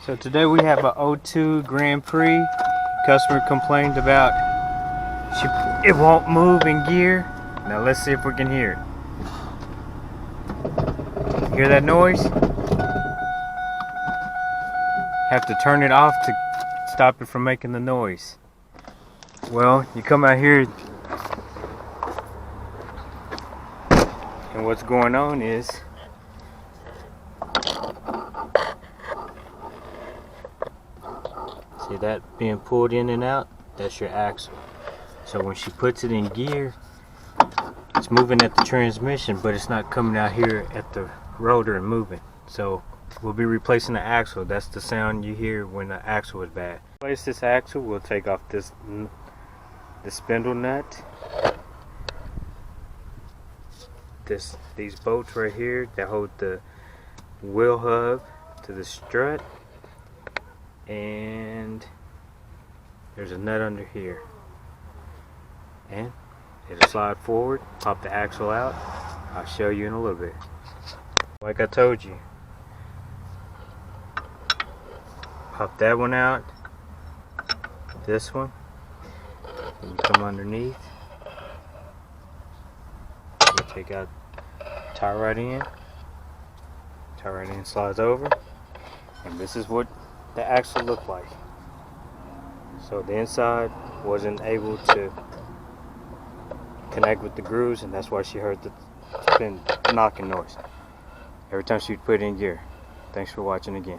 So today we have a 02 Grand Prix. Customer complained about it won't move in gear. Now let's see if we can hear it. Hear that noise? Have to turn it off to stop it from making the noise. Well, you come out here and what's going on is see that being pulled in and out? That's your axle. So when she puts it in gear, it's moving at the transmission, but it's not coming out here at the rotor and moving. So we'll be replacing the axle. That's the sound you hear when the axle is bad. To replace this axle, we'll take off the spindle nut. These bolts right here that hold the wheel hub to the strut. And there's a nut under here, and it'll slide forward, pop the axle out. I'll show you in a little bit. Like I told you, pop that one out, this one, and you come underneath, you take out, tie right in, slides over, and this is what the axle looked like. So the inside wasn't able to connect with the grooves, and that's why she heard the knocking noise every time she'd put it in gear. Thanks for watching again.